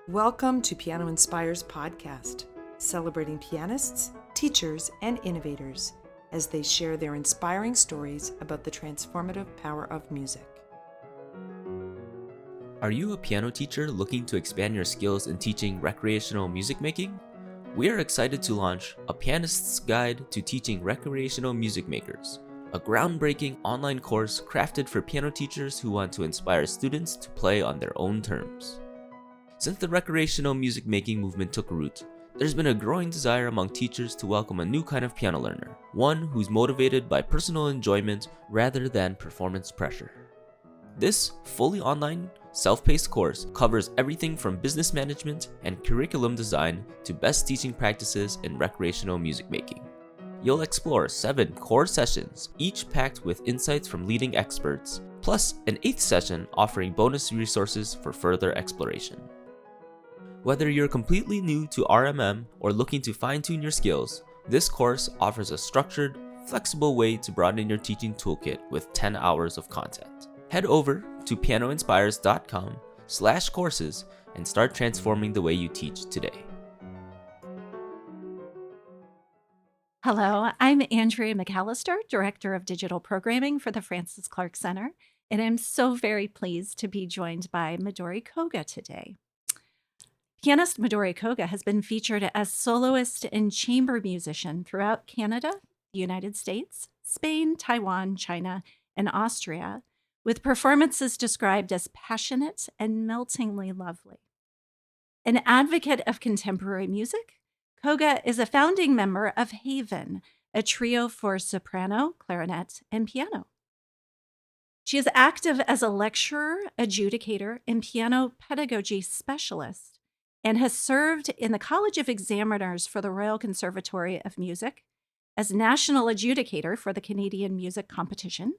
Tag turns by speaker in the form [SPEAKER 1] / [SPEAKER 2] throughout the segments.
[SPEAKER 1] Welcome to Piano Inspires podcast, celebrating pianists, teachers, and innovators as they share their inspiring stories about the transformative power of music.
[SPEAKER 2] Are you a piano teacher looking to expand your skills in teaching recreational music making? We are excited to launch A Pianist's Guide to Teaching Recreational Music Makers, a groundbreaking online course crafted for piano teachers who want to inspire students to play on their own terms. Since the recreational music making movement took root, there's been a growing desire among teachers to welcome a new kind of piano learner, one who's motivated by personal enjoyment rather than performance pressure. This fully online, self-paced course covers everything from business management and curriculum design to best teaching practices in recreational music making. You'll explore 7 core sessions, each packed with insights from leading experts, plus an 8th session offering bonus resources for further exploration. Whether you're completely new to RMM or looking to fine-tune your skills, this course offers a structured, flexible way to broaden your teaching toolkit with 10 hours of content. Head over to pianoinspires.com/courses and start transforming the way you teach today.
[SPEAKER 3] Hello, I'm Andrea McAlister, Director of Digital Programming for the Francis Clark Center, and I'm so very pleased to be joined by Midori Koga today. Pianist Midori Koga has been featured as soloist and chamber musician throughout Canada, the United States, Spain, Taiwan, China, and Austria, with performances described as passionate and meltingly lovely. An advocate of contemporary music, Koga is a founding member of Haven, a trio for soprano, clarinet, and piano. She is active as a lecturer, adjudicator, and piano pedagogy specialist, and has served in the College of Examiners for the Royal Conservatory of Music, as national adjudicator for the Canadian Music Competition,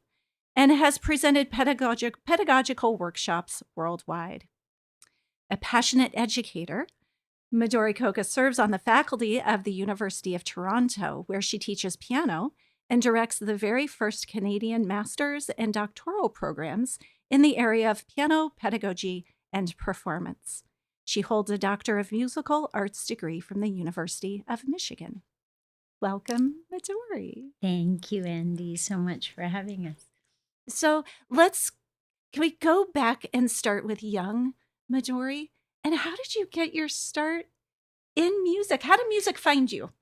[SPEAKER 3] and has presented pedagogical workshops worldwide. A passionate educator, Midori Koga serves on the faculty of the University of Toronto, where she teaches piano and directs the very first Canadian master's and doctoral programs in the area of piano pedagogy and performance. She holds a Doctor of Musical Arts degree from the University of Michigan. Welcome, Midori.
[SPEAKER 4] Thank you, Andy, so much for having us.
[SPEAKER 3] So can we go back and start with young Midori? And how did you get your start in music? How did music find you?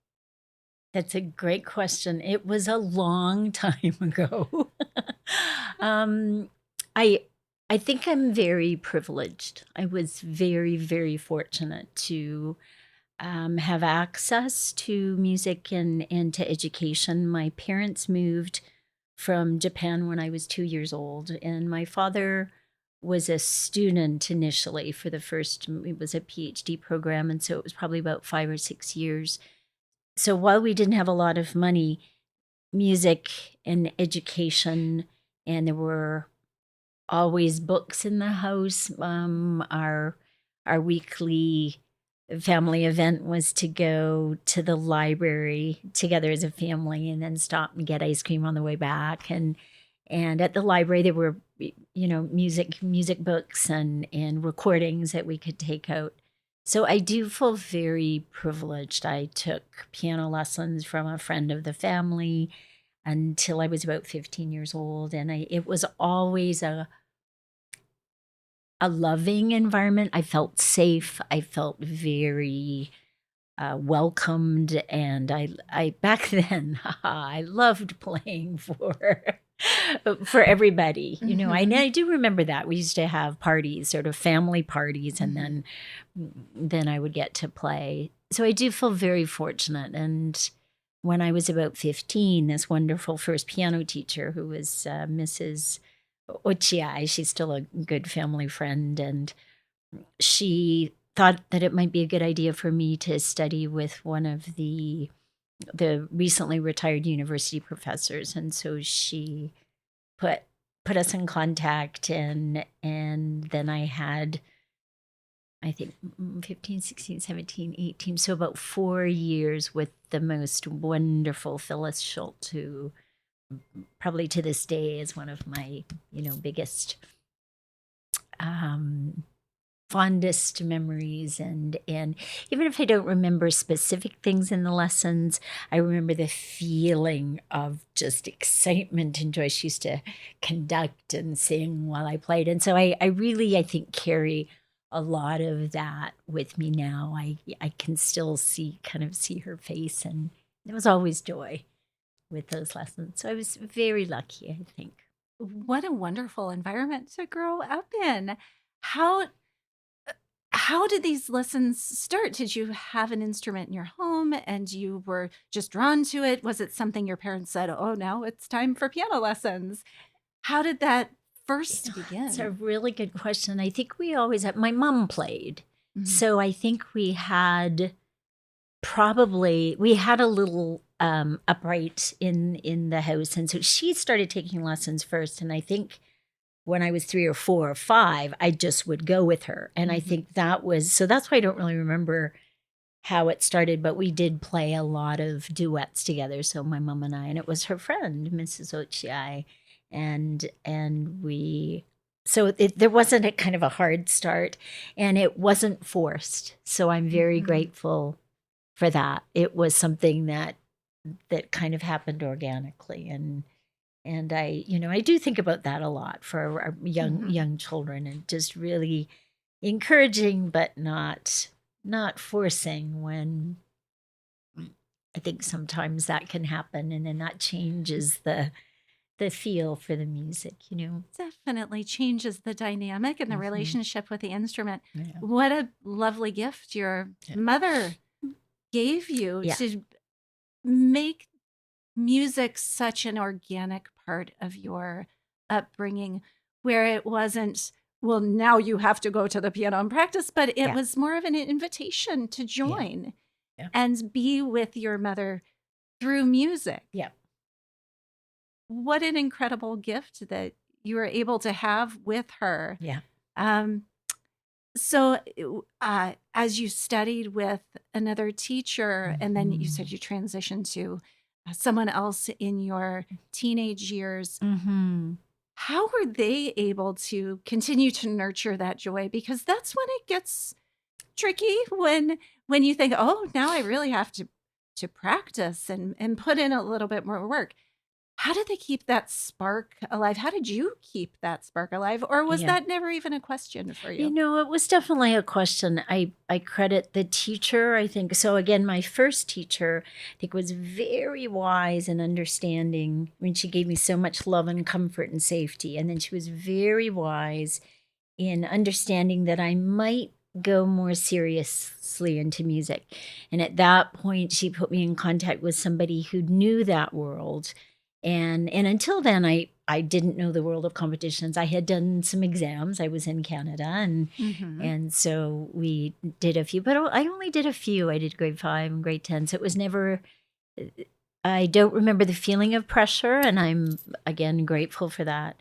[SPEAKER 4] That's a great question. It was a long time ago. I think I'm very privileged. I was very, very fortunate to have access to music and to education. My parents moved from Japan when I was 2 years old, and my father was a student initially for the first, it was a PhD program, and so it was probably about 5 or 6 years. So while we didn't have a lot of money, music and education, and there were always books in the house. Our weekly family event was to go to the library together as a family and then stop and get ice cream on the way back. And at the library there were, music books and recordings that we could take out. So I do feel very privileged. I took piano lessons from a friend of the family until I was about 15 years old. And it was always a loving environment. I felt safe. I felt very welcomed. And I back then, I loved playing for everybody. I do remember that. We used to have parties, sort of family parties, and then I would get to play. So I do feel very fortunate. And when I was about 15, this wonderful first piano teacher who was Mrs. Ochiai, she's still a good family friend, and she thought that it might be a good idea for me to study with one of the recently retired university professors. And so she put us in contact, and then I had, I think, 15, 16, 17, 18, so about 4 years with the most wonderful Phyllis Schultz, who probably to this day is one of my, biggest fondest memories. And even if I don't remember specific things in the lessons, I remember the feeling of just excitement and joy. She used to conduct and sing while I played. And so I really, I think, carry a lot of that with me now. I can still see her face, and there was always joy with those lessons. So I was very lucky, I think.
[SPEAKER 3] What a wonderful environment to grow up in. How did these lessons start? Did you have an instrument in your home and you were just drawn to it? Was it something your parents said, "Oh, now it's time for piano lessons"? How did that first
[SPEAKER 4] It's a
[SPEAKER 3] begin?
[SPEAKER 4] really good question. I think we always had, my mom played.
[SPEAKER 3] Mhm.
[SPEAKER 4] So I think we had a little upright in the house. And so she started taking lessons first. And I think when I was 3 or 4 or 5, I just would go with her. And I
[SPEAKER 3] Mhm.
[SPEAKER 4] think that's why I don't really remember how it started, but we did play a lot of duets together. So my mom and I, and it was her friend, Mrs. Ochiai, and we. So there wasn't a kind of a hard start, and it wasn't forced. So I'm very
[SPEAKER 3] Mhm.
[SPEAKER 4] grateful for that. It was something that kind of happened organically, and I do think about that a lot for our
[SPEAKER 3] Mhm.
[SPEAKER 4] young children, and just really encouraging, but not forcing when I think sometimes that can happen, and then that changes the feel for the music.
[SPEAKER 3] Definitely changes the dynamic and the
[SPEAKER 4] Mhm.
[SPEAKER 3] relationship with the instrument.
[SPEAKER 4] Yeah.
[SPEAKER 3] What a lovely gift your
[SPEAKER 4] Yeah.
[SPEAKER 3] mother gave you
[SPEAKER 4] Yeah.
[SPEAKER 3] to make music such an organic part of your upbringing, where it wasn't, well, now you have to go to the piano and practice, but it
[SPEAKER 4] Yeah.
[SPEAKER 3] was more of an invitation to
[SPEAKER 4] Yeah.
[SPEAKER 3] join
[SPEAKER 4] Yeah.
[SPEAKER 3] and be with your mother through music.
[SPEAKER 4] Yeah.
[SPEAKER 3] What an incredible gift that you were able to have with her.
[SPEAKER 4] Yeah.
[SPEAKER 3] Um, so, as you studied with another teacher, and then you said
[SPEAKER 4] Mhm.
[SPEAKER 3] you transitioned to someone else in your teenage years,
[SPEAKER 4] Mhm.
[SPEAKER 3] how were they able to continue to nurture that joy? Because that's when it gets tricky, when you think, "Oh, now I really have to practice and put in a little bit more work." How did they keep that spark alive? How did you keep that spark alive? Or was
[SPEAKER 4] Yeah.
[SPEAKER 3] that never even a question for you?
[SPEAKER 4] It was definitely a question. I credit the teacher, I think. So again, my first teacher, I think, was very wise and understanding. I mean, she gave me so much love and comfort and safety. And then she was very wise in understanding that I might go more seriously into music. And at that point, she put me in contact with somebody who knew that world. And until then, I didn't know the world of competitions. I had done some exams. I was in Canada, and
[SPEAKER 3] Mhm.
[SPEAKER 4] and so we did a few, but I only did a few. I did grade 5 and grade 10. So it was never, I don't remember the feeling of pressure, and I'm again grateful for that.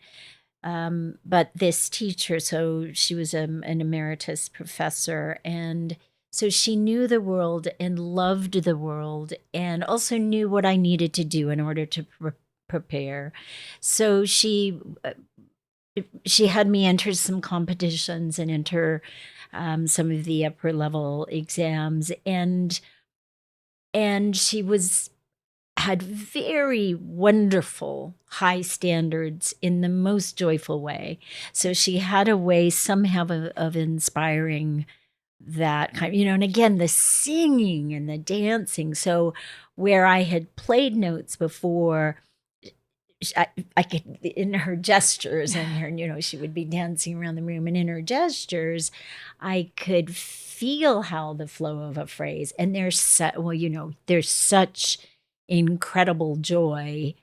[SPEAKER 4] But this teacher, so she was an emeritus professor, and so she knew the world and loved the world, and also knew what I needed to do in order to prepare. So she had me enter some competitions and enter some of the upper level exams, and she had very wonderful high standards in the most joyful way. So she had a way somehow of inspiring that kind, and again, the singing and the dancing. So where I had played notes before, I could, in her gestures and her, she would be dancing around the room, and in her gestures, I could feel how the flow of a phrase, and there's such incredible joy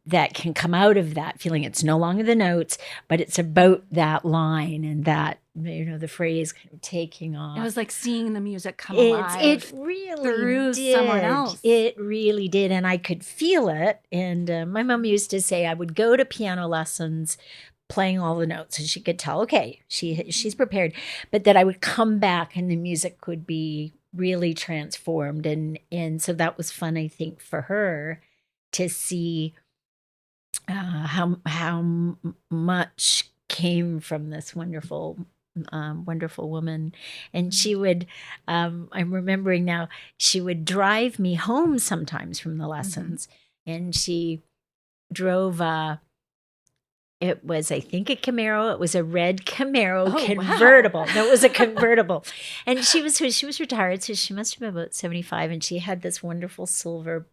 [SPEAKER 4] that can come out of that feeling. It's no longer the notes, but it's about that line and that, the phrase kind of taking
[SPEAKER 3] It
[SPEAKER 4] off.
[SPEAKER 3] was like seeing the music come
[SPEAKER 4] It
[SPEAKER 3] alive
[SPEAKER 4] really
[SPEAKER 3] through someone
[SPEAKER 4] did.
[SPEAKER 3] else.
[SPEAKER 4] It really did. And I could feel it. And my mom used to say I would go to piano lessons playing all the notes, and she could tell, okay, she's prepared, but that I would come back and the music would be really transformed. And so that was fun, I think, for her to see how much came from this wonderful wonderful woman. And she would, I'm remembering now, she would drive me home sometimes from the lessons. And she drove it was, I think, a Camaro. It was a red Camaro convertible.
[SPEAKER 3] Wow.
[SPEAKER 4] No, it was a convertible. And she was retired, so she must have been about 75. And she had this wonderful silver,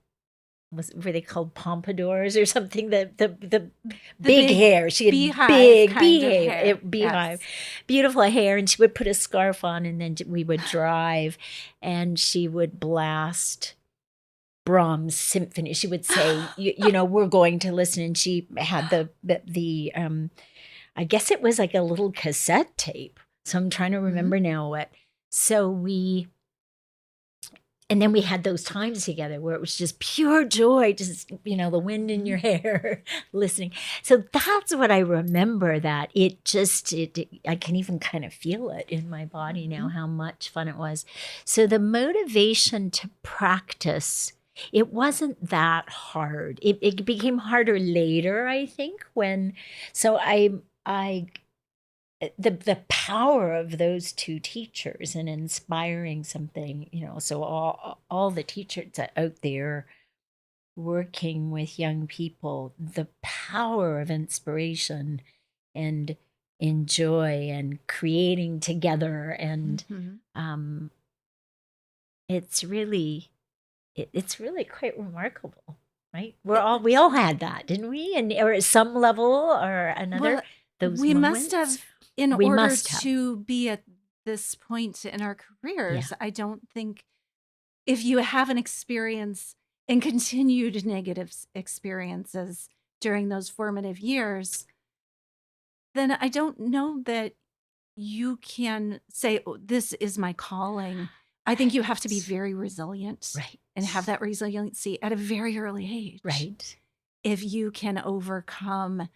[SPEAKER 4] were they called pompadours or something? The big hair. She had
[SPEAKER 3] beehive
[SPEAKER 4] big
[SPEAKER 3] kind of
[SPEAKER 4] beehive,
[SPEAKER 3] hair.
[SPEAKER 4] beehive,
[SPEAKER 3] Yes.
[SPEAKER 4] beautiful hair. And she would put a scarf on, and then we would drive, and she would blast Brahms symphony. She would say, you know, we're going to listen. And she had the I guess it was like a little cassette tape. So I'm trying to remember now what. So and then we had those times together where it was just pure joy, just, you know, the wind in your hair, listening. So that's what I remember, that it I can even kind of feel it in my body now, how much fun it was. So the motivation to practice, it wasn't that hard. It became harder later, I think, so the power of those two teachers and inspiring something, you know, so all the teachers out there working with young people, the power of inspiration and joy and creating together. And it's really quite remarkable, right? We all had that, didn't we? And or at some level or another.
[SPEAKER 3] Well,
[SPEAKER 4] those
[SPEAKER 3] we
[SPEAKER 4] moments,
[SPEAKER 3] must have, in order to be at this point in our careers. I don't think, if you have an experience and continued negative experiences during those formative years, then I don't know that you can say, oh, this is my calling. I think you have to be very resilient,
[SPEAKER 4] right,
[SPEAKER 3] and have that resiliency at a very early age.
[SPEAKER 4] right.
[SPEAKER 3] If you can overcome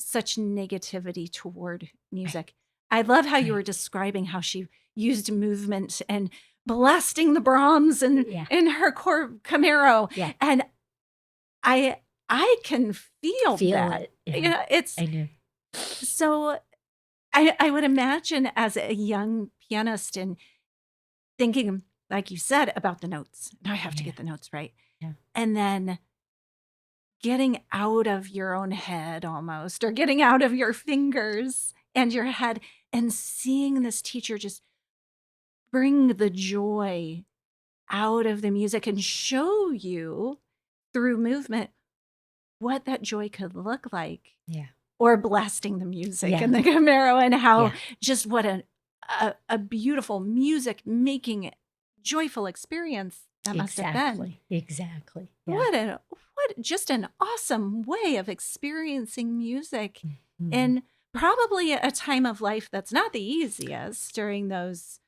[SPEAKER 3] such negativity toward music. Right. I love how you were describing how she used movement and blasting the Brahms and in her Camaro.
[SPEAKER 4] Yeah.
[SPEAKER 3] And I can feel that.
[SPEAKER 4] It. Yeah.
[SPEAKER 3] You know,
[SPEAKER 4] I know.
[SPEAKER 3] So I would imagine, as a young pianist, and thinking, like you said, about the notes. Now I have to get the notes right.
[SPEAKER 4] Yeah.
[SPEAKER 3] And then getting out of your own head almost, or getting out of your fingers and your head, and seeing this teacher just bring the joy out of the music and show you through movement what that joy could look like.
[SPEAKER 4] Yeah.
[SPEAKER 3] Or blasting the music in the Camaro, and how just what a beautiful music making joyful experience that must have been.
[SPEAKER 4] Exactly. Yeah.
[SPEAKER 3] What just an awesome way of experiencing music in probably a time of life that's not the easiest during those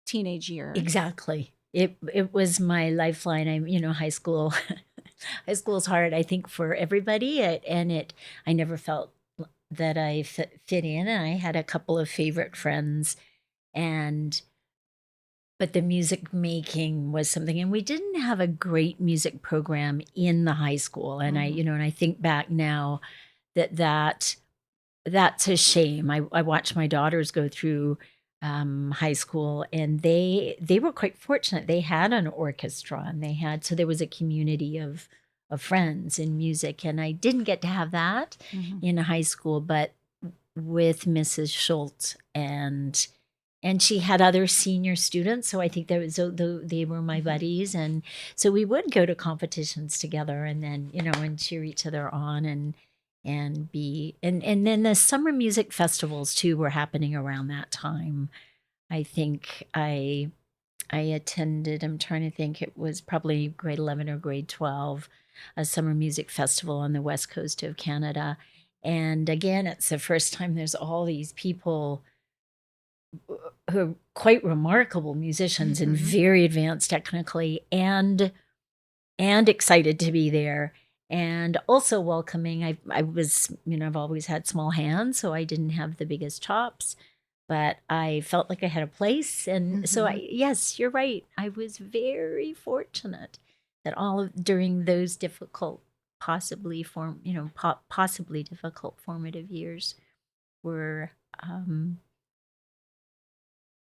[SPEAKER 3] teenage years.
[SPEAKER 4] Exactly. It was my lifeline. High school is hard, I think, for everybody. I never felt that I fit in, and I had a couple of favorite friends, but the music making was something, and we didn't have a great music program in the high school. And I think back now that's a shame. I watched my daughters go through high school, and they were quite fortunate. They had an orchestra, and so there was a community of friends in music, and I didn't get to have that in high school, but with Mrs. Schultz, and she had other senior students, so I think they were my buddies, and so we would go to competitions together, and then and cheer each other on, and then the summer music festivals too were happening around that time. I think I attended, I'm trying to think, it was probably grade 11 or grade 12, a summer music festival on the west coast of Canada. And again, it's the first time there's all these people who are quite remarkable musicians and very advanced technically, and excited to be there, and also welcoming. I was, I've always had small hands, so I didn't have the biggest chops, but I felt like I had a place. And so yes, you're right. I was very fortunate that during those difficult, possibly difficult formative years were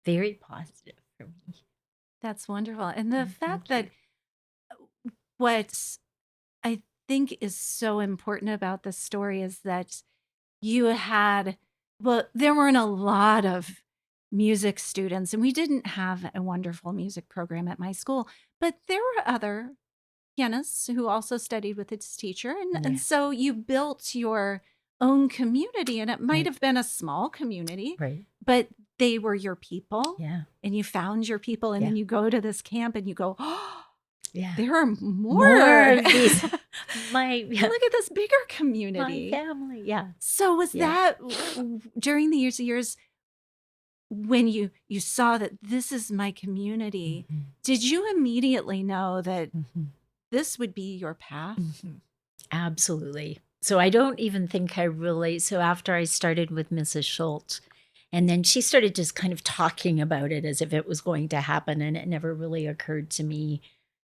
[SPEAKER 4] very positive for me.
[SPEAKER 3] That's wonderful. And the fact that
[SPEAKER 4] Thank
[SPEAKER 3] what I think is so important about this story is that you had, well, there weren't a lot of music students, and we didn't have a wonderful music program at my school, but there were other pianists who also studied with its teacher. And
[SPEAKER 4] Yeah.
[SPEAKER 3] so you built your own community, and it might
[SPEAKER 4] Right.
[SPEAKER 3] have been a small community,
[SPEAKER 4] Right.
[SPEAKER 3] but they were your people.
[SPEAKER 4] Yeah.
[SPEAKER 3] And you found your people, and
[SPEAKER 4] Yeah.
[SPEAKER 3] then you go to this camp and you go, oh,
[SPEAKER 4] Yeah.
[SPEAKER 3] there are
[SPEAKER 4] More of these.
[SPEAKER 3] Look
[SPEAKER 4] My
[SPEAKER 3] at this bigger
[SPEAKER 4] my
[SPEAKER 3] community.
[SPEAKER 4] family. Yeah.
[SPEAKER 3] So was
[SPEAKER 4] Yeah.
[SPEAKER 3] that during the years when you saw that this is my community,
[SPEAKER 4] Mhm.
[SPEAKER 3] did you immediately know that
[SPEAKER 4] Mhm.
[SPEAKER 3] this would be your path?
[SPEAKER 4] Mhm. Absolutely. So I don't even think I really, so after I started with Mrs. Schultz, and then she started just kind of talking about it as if it was going to happen, and it never really occurred to me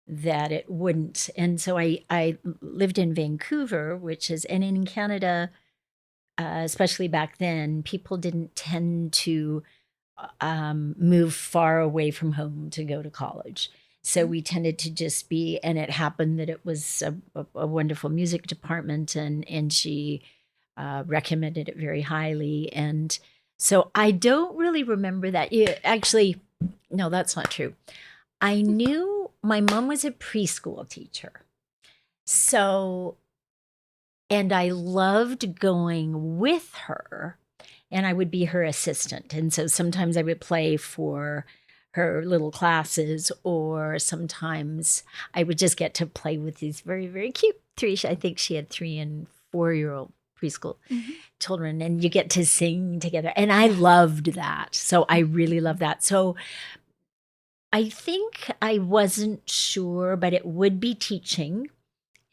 [SPEAKER 4] that it wouldn't. And so I lived in Vancouver, which is, and in Canada, especially back then, people didn't tend to move far away from home to go to college. So we tended to just be, and it happened that it was a wonderful music department, and she recommended it very highly. And so I don't really remember that. Yeah, actually, no, that's not true. I knew my mom was a preschool teacher. So, and I loved going with her, and I would be her assistant. And so sometimes I would play for her little classes, or sometimes I would just get to play with these very, very cute I think she had 3 and 4-year-old preschool children, and you get to sing together. And I loved that. So I really love that. So I think I wasn't sure, but it would be teaching,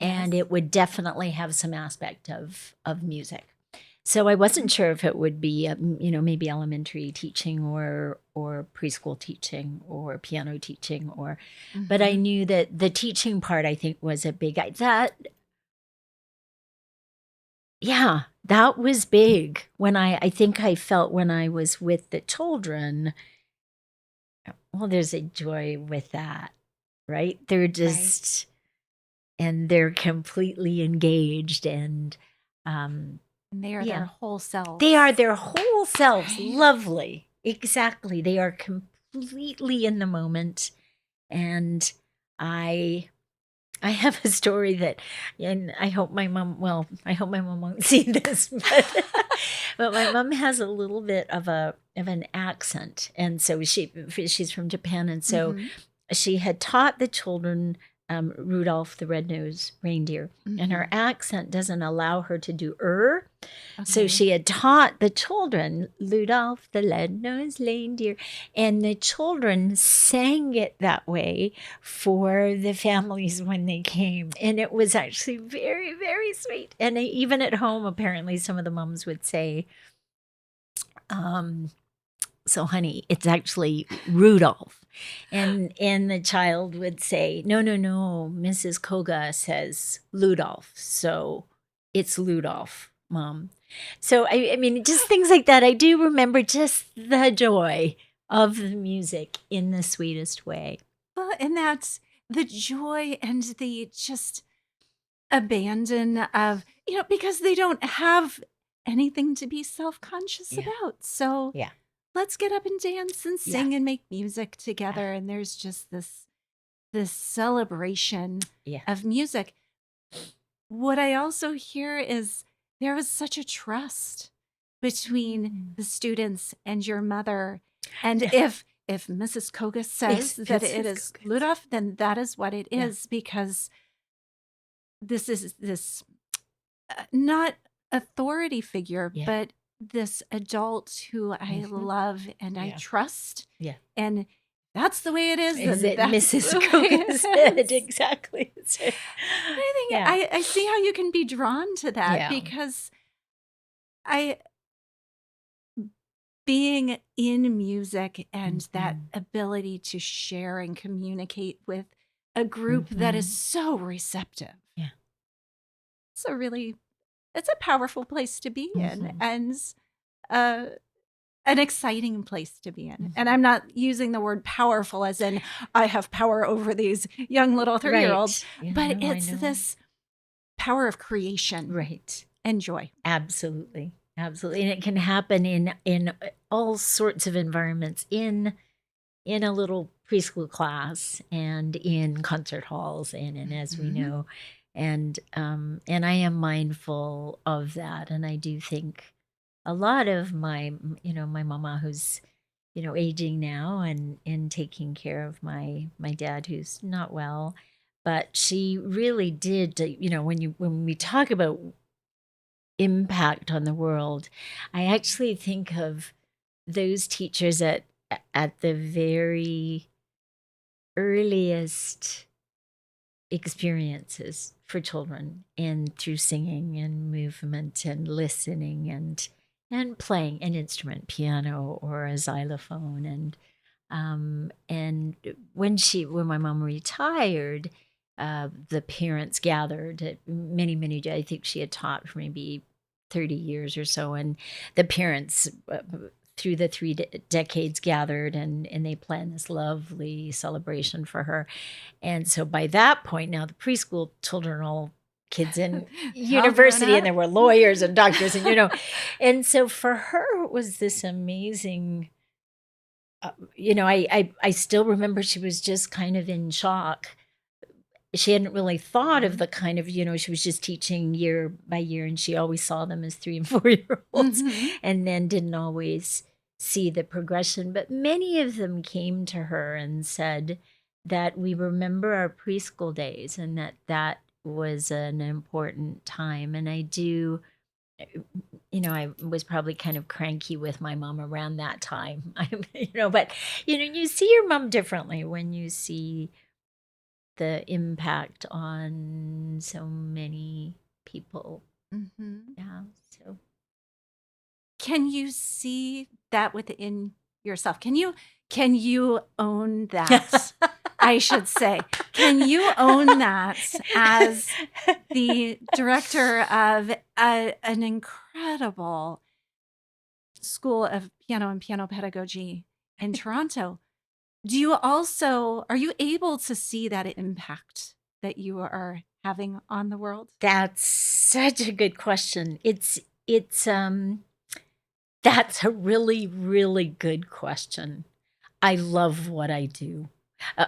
[SPEAKER 4] and
[SPEAKER 3] Yes.
[SPEAKER 4] it would definitely have some aspect of music. So I wasn't sure if it would be, maybe elementary teaching or preschool teaching or piano teaching, but I knew that the teaching part, I think, was a big, that was big when I think I felt when I was with the children. Well, there's a joy with that, right? They're just, and they're completely engaged, and
[SPEAKER 3] And they are their whole selves.
[SPEAKER 4] they are their whole selves.
[SPEAKER 3] Right.
[SPEAKER 4] Lovely. Exactly. They are completely in the moment. And I have a story that, and I hope my mom won't see this, but my mom has a little bit of an accent. And so she's from Japan. And so she had taught the children Rudolph the Red-Nosed Reindeer, and her accent doesn't allow her to do So she had taught the children Rudolph the Red-Nosed Reindeer, and the children sang it that way for the families when they came. And it was actually very, very sweet. And even at home, apparently some of the moms would say, so honey, it's actually Rudolph. And the child would say, no, Mrs. Koga says Ludolph. So it's Ludolph, Mom. So, I mean, just things like that. I do remember just the joy of the music in the sweetest way.
[SPEAKER 3] Well, and that's the joy and the just abandon of, because they don't have anything to be self-conscious about. So
[SPEAKER 4] Yeah.
[SPEAKER 3] let's get up and dance and
[SPEAKER 4] Yeah.
[SPEAKER 3] sing and make music together. And there's just this celebration of music. What I also hear is there was such a trust between the students and your mother. And if Mrs. Koga says that it is Ludolph, then that is what it is, because this is this not authority figure, but this adult who I love and I trust.
[SPEAKER 4] Yeah.
[SPEAKER 3] And that's the way it is.
[SPEAKER 4] Is
[SPEAKER 3] and
[SPEAKER 4] it
[SPEAKER 3] that's
[SPEAKER 4] Mrs.
[SPEAKER 3] the way
[SPEAKER 4] Koga
[SPEAKER 3] it
[SPEAKER 4] said?
[SPEAKER 3] is.
[SPEAKER 4] Exactly.
[SPEAKER 3] I think I see how you can be drawn to that, because being in music and that ability to share and communicate with a group that is so receptive. Yeah. It's a powerful place to be in. And an exciting place to be in. And I'm not using the word powerful as in I have power over these young little 3-year-olds,
[SPEAKER 4] Right.
[SPEAKER 3] but
[SPEAKER 4] I
[SPEAKER 3] it's
[SPEAKER 4] know.
[SPEAKER 3] this power of creation
[SPEAKER 4] Right.
[SPEAKER 3] and joy.
[SPEAKER 4] Absolutely. Absolutely. And it can happen in all sorts of environments, in a little preschool class and in concert halls and as we know. And I am mindful of that. And I do think a lot of my mama, who's, aging now and taking care of my dad who's not well, but she really did, when we talk about impact on the world, I actually think of those teachers at the very earliest experiences for children, and through singing and movement and listening and playing an instrument, piano or a xylophone. And when my mom retired, the parents gathered at many, I think she had taught for maybe 30 years or so, and the parents through the 3 decades gathered and they planned this lovely celebration for her. And so by that point, now the preschool children are all kids in university, and there were lawyers and doctors, and and so for her it was this amazing. I still remember she was just kind of in shock. She hadn't really thought of the kind of, she was just teaching year by year, and she always saw them as 3 and 4-year-olds, and then didn't always see the progression. But many of them came to her and said that we remember our preschool days, and that was an important time. And I do, I was probably kind of cranky with my mom around that time, but, you see your mom differently when you see the impact on so many people. Yeah. So
[SPEAKER 3] can you see that within yourself? Can you own that? I should say, can you own that as the director of an incredible school of piano and piano pedagogy in Toronto? Are you able to see that impact that you are having on the world?
[SPEAKER 4] That's such a good question. That's a really, really good question. I love what I do.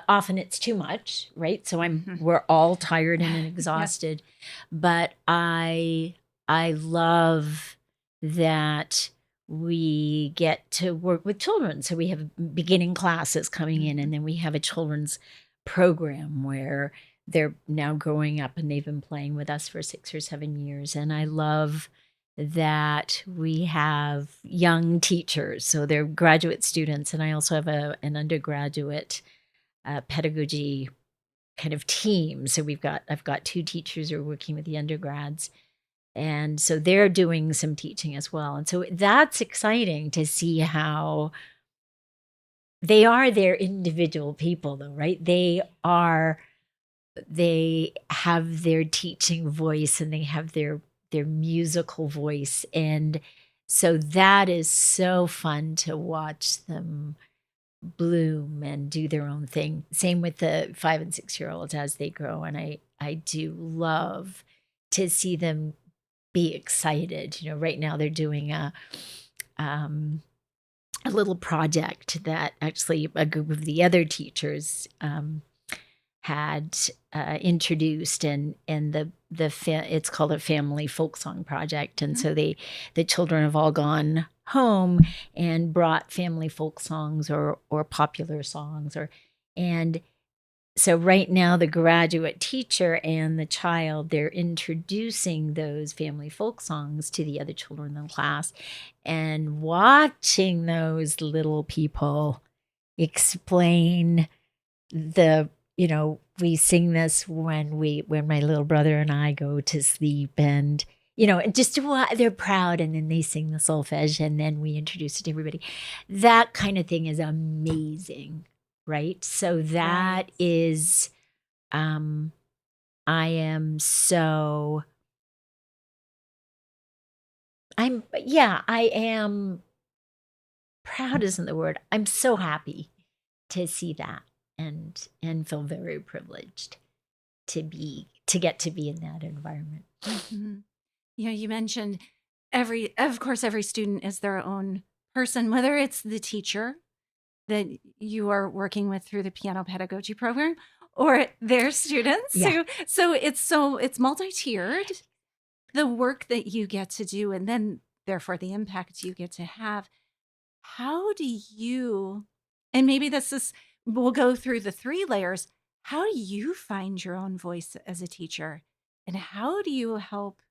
[SPEAKER 4] Often it's too much, right? So we're all tired and exhausted, but I love that we get to work with children. So we have beginning classes coming in, and then we have a children's program where they're now growing up and they've been playing with us for 6 or 7 years. And I love that we have young teachers. So they're graduate students. And I also have an undergraduate pedagogy kind of team. So I've got 2 teachers who are working with the undergrads. And so they're doing some teaching as well. And so that's exciting to see how they are their individual people, though, right? They have their teaching voice, and they have their musical voice. And so that is so fun to watch them bloom and do their own thing. Same with the 5 and 6-year-olds as they grow. And I do love to see them be excited. Right now they're doing a little project that actually a group of the other teachers had introduced, and it's called a family folk song project. And so the children have all gone home and brought family folk songs or popular songs, and so right now the graduate teacher and the child, they're introducing those family folk songs to the other children in the class, and watching those little people explain we sing this when my little brother and I go to sleep, and just they're proud, and then they sing the solfege, and then we introduce it to everybody. That kind of thing is amazing, right? So that is, I am so, I am proud isn't the word. I'm so happy to see that and feel very privileged to get to be in that environment.
[SPEAKER 3] Mm-hmm. You mentioned of course, every student is their own person, whether it's the teacher that you are working with through the piano pedagogy program or their students.
[SPEAKER 4] Yeah.
[SPEAKER 3] So it's multi-tiered, the work that you get to do, and then therefore the impact you get to have. How do you, and maybe we'll go through the 3 layers. How do you find your own voice as a teacher? And how do you help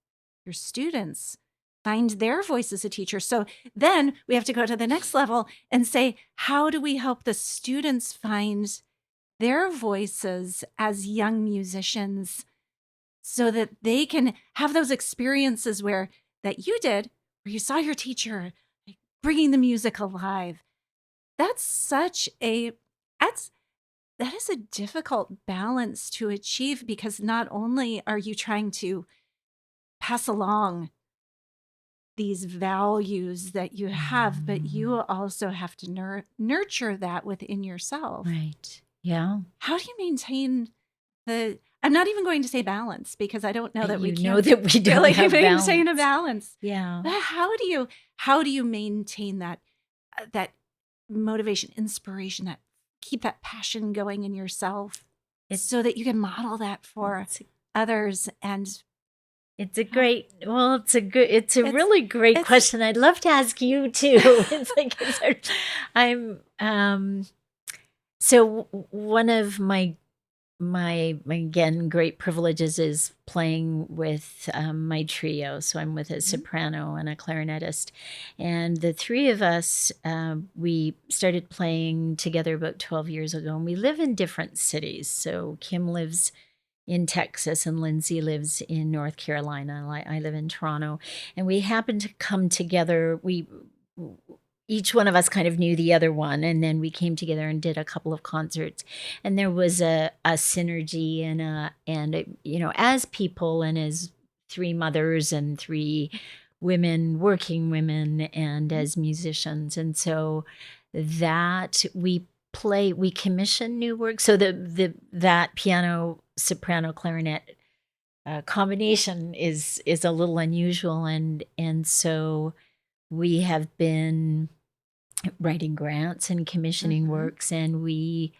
[SPEAKER 3] your students find their voice as a teacher? So then we have to go to the next level and say, how do we help the students find their voices as young musicians so that they can have those experiences that you did, where you saw your teacher like, bringing the music alive? That is a difficult balance to achieve, because not only are you trying to pass along these values that you have, but you also have to nurture that within yourself.
[SPEAKER 4] Right. Yeah.
[SPEAKER 3] How do you maintain I'm not even going to say balance, because I don't know that we
[SPEAKER 4] don't
[SPEAKER 3] really
[SPEAKER 4] have
[SPEAKER 3] maintain
[SPEAKER 4] balance.
[SPEAKER 3] a balance.
[SPEAKER 4] Yeah.
[SPEAKER 3] But how do you maintain that motivation, inspiration, that keep that passion going in yourself, so that you can model that for others? And
[SPEAKER 4] it's a really great question. I'd love to ask you too. It's like so one of my again great privileges is playing with my trio. So I'm with a soprano and a clarinetist, and the 3 of us we started playing together about 12 years ago, and we live in different cities. So Kim lives in Texas and Lindsay lives in North Carolina. I live in Toronto, and we happened to come together. Each one of us kind of knew the other one, and then we came together and did a couple of concerts, and there was a synergy and as people and as 3 mothers and 3 working women, and as musicians. And so that we commission new work. So that piano, soprano, clarinet combination is a little unusual, and so we have been writing grants and commissioning works, and we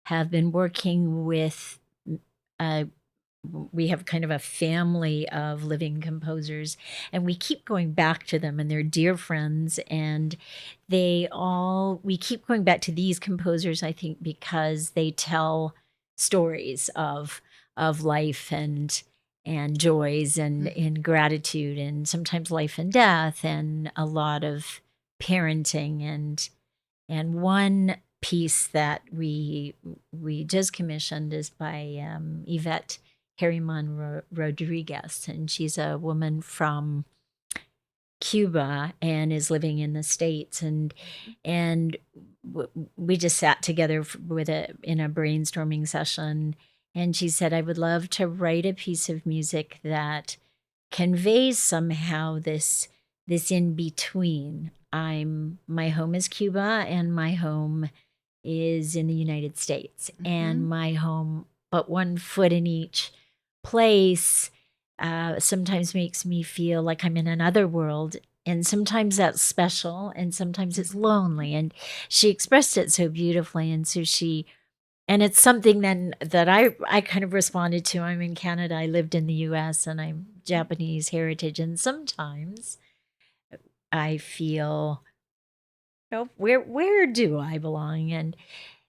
[SPEAKER 4] have been working with we have kind of a family of living composers, and we keep going back to them, and they're dear friends, and we keep going back to these composers, I think, because they tell stories of life and joys and gratitude, and sometimes life and death, and a lot of parenting. And one piece that we just commissioned is by Yvette Harriman Rodriguez, and she's a woman from Cuba and is living in the States, and we just sat together in a brainstorming session, and she said, I would love to write a piece of music that conveys somehow this in between. My home is Cuba, and my home is in the United States, and my home, but one foot in each place, sometimes makes me feel like I'm in another world, and sometimes that's special, and sometimes it's lonely. And she expressed it so beautifully, and so and it's something then that I kind of responded to. I'm in Canada, I lived in the US, and I'm Japanese heritage, and sometimes I feel, where do I belong? And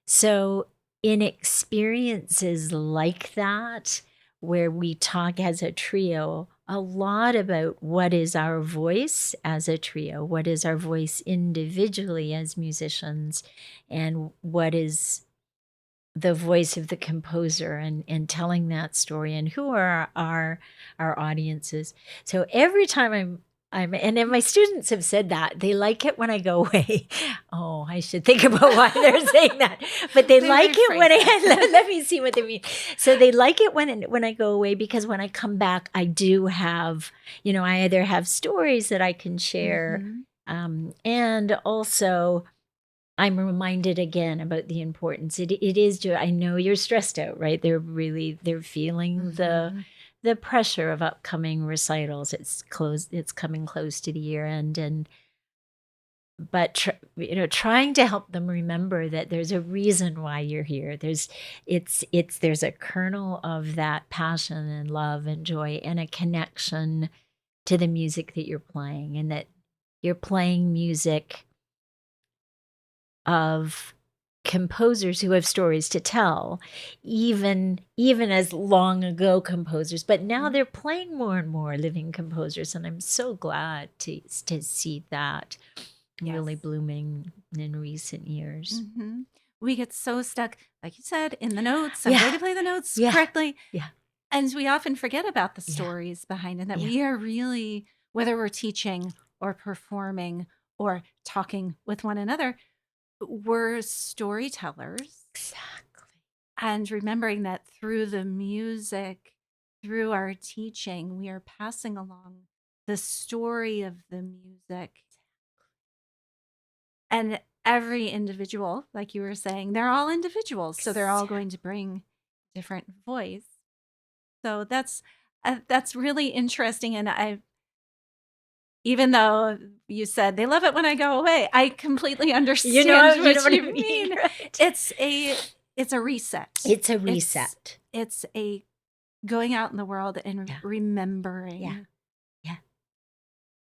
[SPEAKER 4] so in experiences like that, where we talk as a trio a lot about what is our voice as a trio, what is our voice individually as musicians, and what is the voice of the composer, and telling that story, and who are our audiences. So every time and then my students have said that they like it when I go away. Oh, I should think about why they're saying that. But they like it when let me see what they mean. So they like it when I go away, because when I come back, I do have, I either have stories that I can share, and also I'm reminded again about the importance. It is. I know you're stressed out, right? They're feeling the pressure of upcoming recitals. It's coming close to the year end, but trying to help them remember that there's a reason why you're here. There's a kernel of that passion and love and joy and a connection to the music that you're playing, and that you're playing music of composers who have stories to tell, even as long ago composers, but now they're playing more and more living composers, and I'm so glad to see that really blooming in recent years.
[SPEAKER 3] We get so stuck, like you said, in the notes. I'm going to play the notes correctly. And we often forget about the stories behind it, that we are really, whether we're teaching or performing or talking with one another, we're storytellers.
[SPEAKER 4] Exactly.
[SPEAKER 3] And remembering that through the music, through our teaching, we are passing along the story of the music. And every individual, like you were saying, they're all individuals. So they're all going to bring different voice. So that's really interesting. And even though you said they love it when I go away, I completely understand what you mean. Right? It's a reset.
[SPEAKER 4] It's a reset.
[SPEAKER 3] It's a going out in the world and remembering.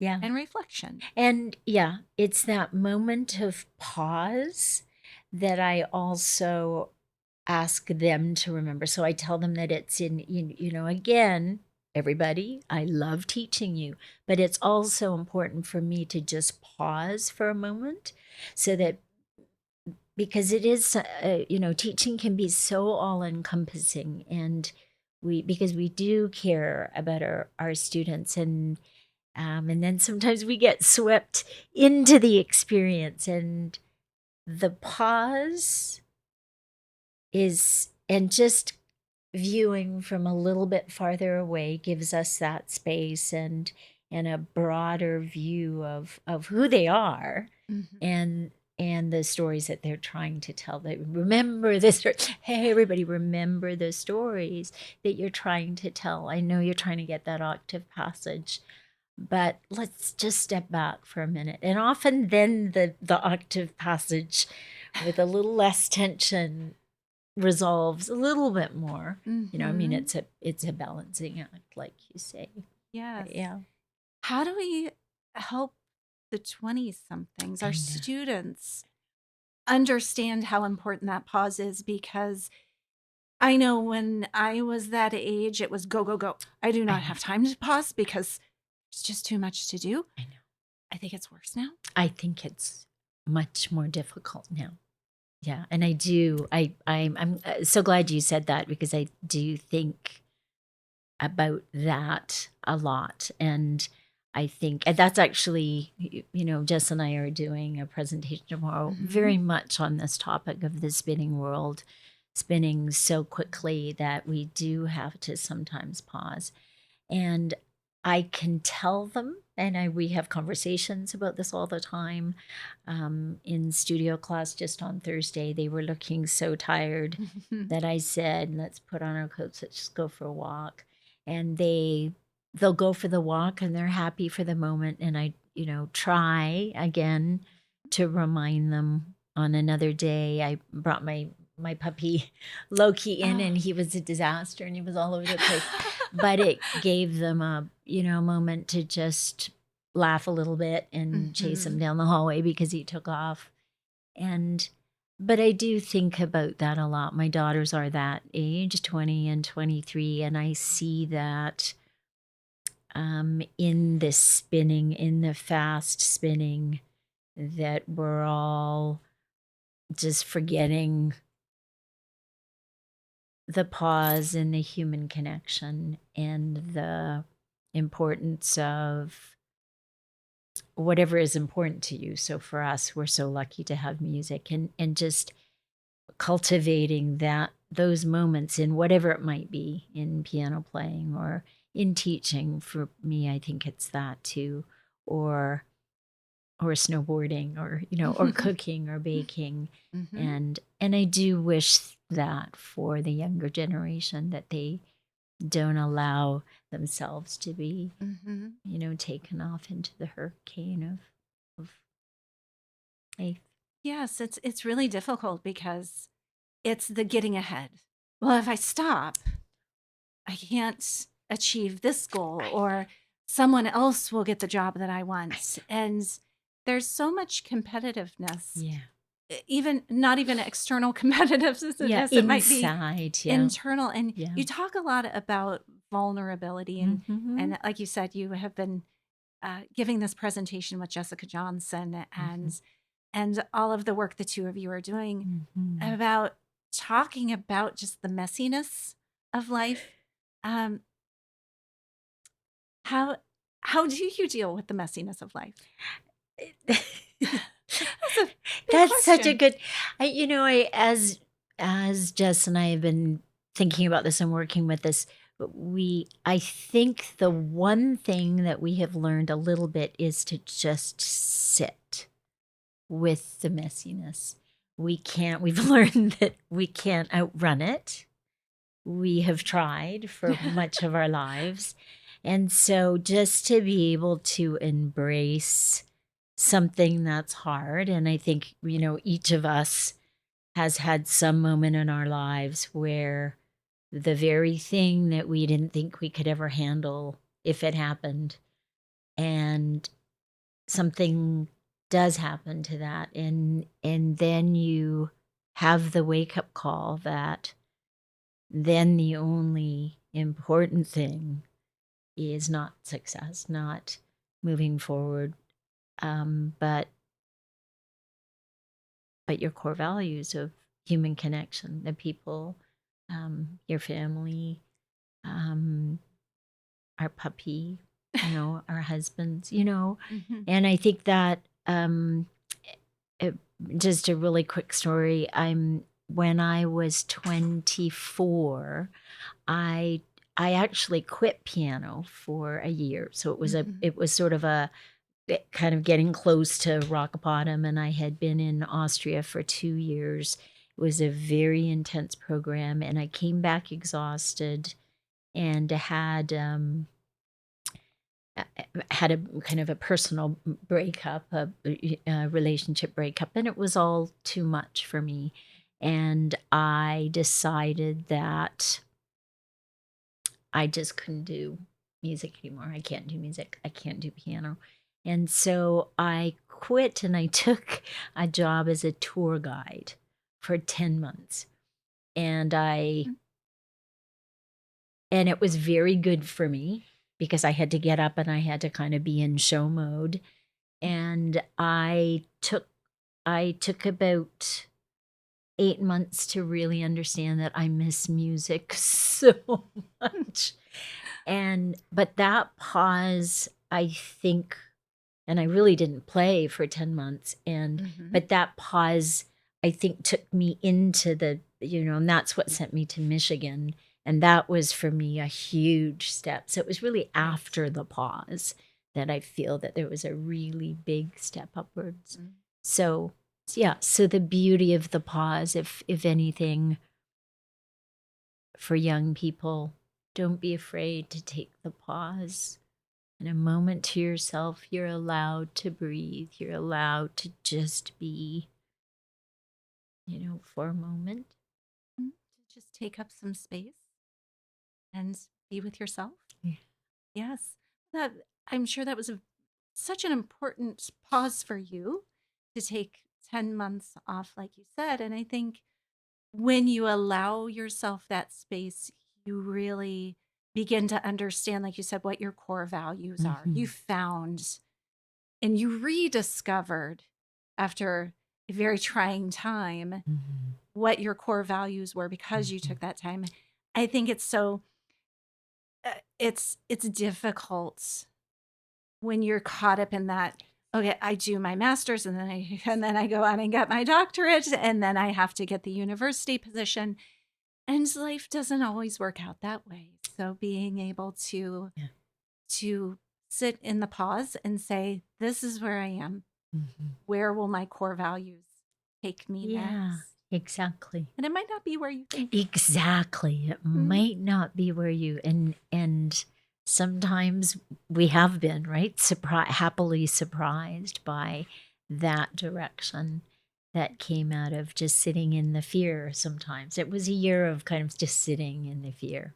[SPEAKER 4] Yeah.
[SPEAKER 3] And reflection.
[SPEAKER 4] And it's that moment of pause that I also ask them to remember. So I tell them that it's in, again, everybody, I love teaching you, but it's also important for me to just pause for a moment, so that, because it is, teaching can be so all encompassing, and because we do care about our students, and then sometimes we get swept into the experience, and the pause and just viewing from a little bit farther away gives us that space and a broader view of who they are, and the stories that they're trying to tell. They remember this. Hey, everybody, remember the stories that you're trying to tell. I know you're trying to get that octave passage, but let's just step back for a minute. And often then the octave passage with a little less tension resolves a little bit more. I mean, it's a balancing act, like you say.
[SPEAKER 3] Yes.
[SPEAKER 4] Yeah.
[SPEAKER 3] How do we help the 20-somethings, our students, understand how important that pause is? Because I know when I was that age, it was go, go, go. I do not have time to pause because it's just too much to do.
[SPEAKER 4] I know.
[SPEAKER 3] I think it's worse now.
[SPEAKER 4] I think it's much more difficult now. Yeah, and I do. I'm so glad you said that, because I do think about that a lot, and I think that's actually, Jess and I are doing a presentation tomorrow, very much on this topic of the spinning world, spinning so quickly that we do have to sometimes pause, and I can tell them, and we have conversations about this all the time. In studio class just on Thursday, they were looking so tired that I said, let's put on our coats, let's just go for a walk. And they'll go for the walk, and they're happy for the moment. And I, try again to remind them on another day. I brought my puppy Loki in, and he was a disaster, and he was all over the place. But it gave them a moment to just laugh a little bit and chase him down the hallway because he took off. But I do think about that a lot. My daughters are that age, 20 and 23, and I see that in this spinning, in the fast spinning, that we're all just forgetting the pause and the human connection and the importance of whatever is important to you. So for us, we're so lucky to have music, and just cultivating those moments in whatever it might be, in piano playing or in teaching. For me, I think it's that too, or or snowboarding or, or cooking or baking.
[SPEAKER 3] Mhm.
[SPEAKER 4] And I do wish that for the younger generation, that they don't allow themselves to be,
[SPEAKER 3] Mhm.
[SPEAKER 4] taken off into the hurricane of life.
[SPEAKER 3] Yes, it's really difficult because it's the getting ahead. Well, if I stop, I can't achieve this goal, or someone else will get the job that I want. And there's so much competitiveness,
[SPEAKER 4] Yeah.
[SPEAKER 3] even not even external
[SPEAKER 4] Yeah.
[SPEAKER 3] competitiveness, it might be
[SPEAKER 4] Inside. Yeah.
[SPEAKER 3] internal. And
[SPEAKER 4] Yeah.
[SPEAKER 3] you talk a lot about vulnerability.
[SPEAKER 4] Mm-hmm.
[SPEAKER 3] And like you said, you have been giving this presentation with Jessica Johnson
[SPEAKER 4] Mm-hmm.
[SPEAKER 3] and all of the work the two of you are doing
[SPEAKER 4] Mm-hmm.
[SPEAKER 3] about talking about just the messiness of life. Um, how how do you deal with the messiness of life? That's a big
[SPEAKER 4] That's such a
[SPEAKER 3] question.
[SPEAKER 4] good, as Jess and I have been thinking about this and working with this, I think the one thing that we have learned a little bit is to just sit with the messiness. We've learned that we can't outrun it. We have tried for much of our lives. And so just to be able to embrace something that's hard, and I think, each of us has had some moment in our lives where the very thing that we didn't think we could ever handle, if it happened, and something does happen to that, and then you have the wake up call that then the only important thing is not success, not moving forward, but your core values of human connection, the people, your family, um, our puppy, our husbands,
[SPEAKER 3] Mhm.
[SPEAKER 4] and I think that it, just a really quick story. When I was 24, I I actually quit piano for a year. So
[SPEAKER 3] Mhm.
[SPEAKER 4] it was sort of kind of getting close to rock bottom, and I had been in Austria for 2 years. It was a very intense program, and I came back exhausted and had a kind of a personal breakup, a relationship breakup, and it was all too much for me. And I decided that I just couldn't do music anymore. I can't do music. I can't do piano. And so I quit and I took a job as a tour guide for 10 months. And it was very good for me because I had to get up and I had to kind of be in show mode. And I took about 8 months to really understand that I miss music so much. But that pause, I think, and I really didn't play for 10 months.
[SPEAKER 3] Mhm.
[SPEAKER 4] But that pause, I think, took me into and that's what sent me to Michigan. And that was for me a huge step. So it was really
[SPEAKER 3] Right.
[SPEAKER 4] after the pause that I feel that there was a really big step upwards.
[SPEAKER 3] Mm.
[SPEAKER 4] So yeah, so the beauty of the pause, if anything, for young people, don't be afraid to take the pause. In a moment to yourself, you're allowed to breathe. You're allowed to just be, for a moment.
[SPEAKER 3] Mm. To just take up some space and be with yourself.
[SPEAKER 4] Yeah.
[SPEAKER 3] Yes. That I'm sure that was such an important pause for you to take 10 months off, like you said. And I think when you allow yourself that space, you really begin to understand, like you said, what your core values are. You
[SPEAKER 4] Mhm.
[SPEAKER 3] found and you rediscovered after a very trying time
[SPEAKER 4] Mhm.
[SPEAKER 3] what your core values were because you
[SPEAKER 4] Mhm.
[SPEAKER 3] took that time. I think it's so it's difficult when you're caught up in that. Okay, I do my master's and then I go on and get my doctorate and then I have to get the university position. And life doesn't always work out that way. So being able
[SPEAKER 4] Yeah.
[SPEAKER 3] to sit in the pause and say, this is where I am. Where will my core values take me
[SPEAKER 4] Yeah,
[SPEAKER 3] next?
[SPEAKER 4] exactly.
[SPEAKER 3] And it might not be where you think.
[SPEAKER 4] Exactly. It might not be where you and sometimes we have been, right? Happily surprised by that direction that came out of just sitting in the fear sometimes. It was a year of kind of just sitting in the fear.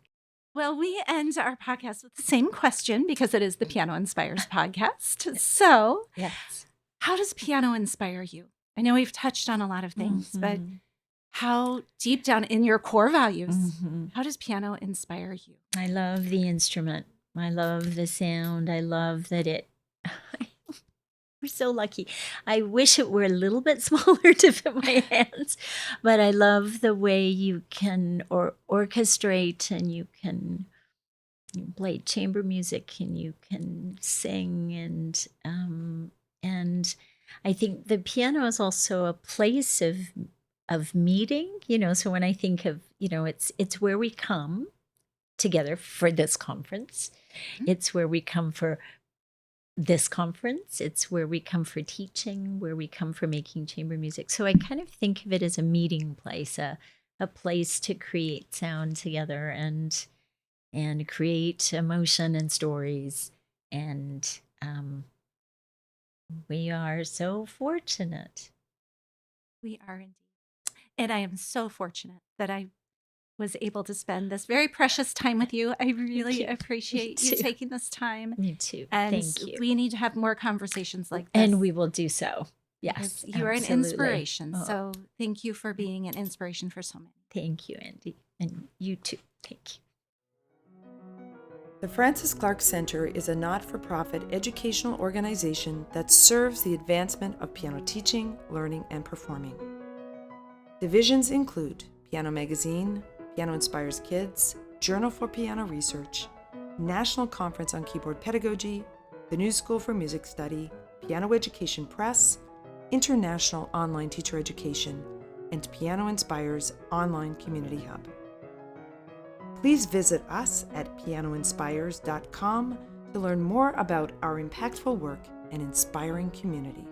[SPEAKER 3] Well, we end our podcast with the same question because it is the Piano Inspires podcast. So,
[SPEAKER 4] Yes.
[SPEAKER 3] how does piano inspire you? I know we've touched on a lot of things, but how deep down in your core values, how does piano inspire you?
[SPEAKER 4] I love the instrument. I love the sound. I love that it. We're so lucky. I wish it were a little bit smaller to fit my hands, but I love the way you can orchestrate and you can play chamber music and you can sing and I think the piano is also a place of meeting. So when I think of it's where we come together for this conference. It's where we come for this conference. It's where we come for teaching, where we come for making chamber music. So I kind of think of it as a meeting place, a place to create sound together and create emotion and stories. And we are so fortunate.
[SPEAKER 3] We are indeed. And I am so fortunate that I was able to spend this very precious time with you. I really appreciate you taking this time.
[SPEAKER 4] Me too.
[SPEAKER 3] And
[SPEAKER 4] Thank you.
[SPEAKER 3] we need to have more conversations like this.
[SPEAKER 4] And we will do so. Yes.
[SPEAKER 3] You are an
[SPEAKER 4] absolutely.
[SPEAKER 3] inspiration. So thank you for being an inspiration for so many.
[SPEAKER 4] Thank you, Andy. And you too. Thank you.
[SPEAKER 1] The Francis Clark Center is a not-for-profit educational organization that serves the advancement of piano teaching, learning, and performing. Divisions include Piano Magazine, Piano Inspires Kids, Journal for Piano Research, National Conference on Keyboard Pedagogy, the New School for Music Study, Piano Education Press, International Online Teacher Education, and Piano Inspires Online Community Hub. Please visit us at pianoinspires.com to learn more about our impactful work and inspiring community.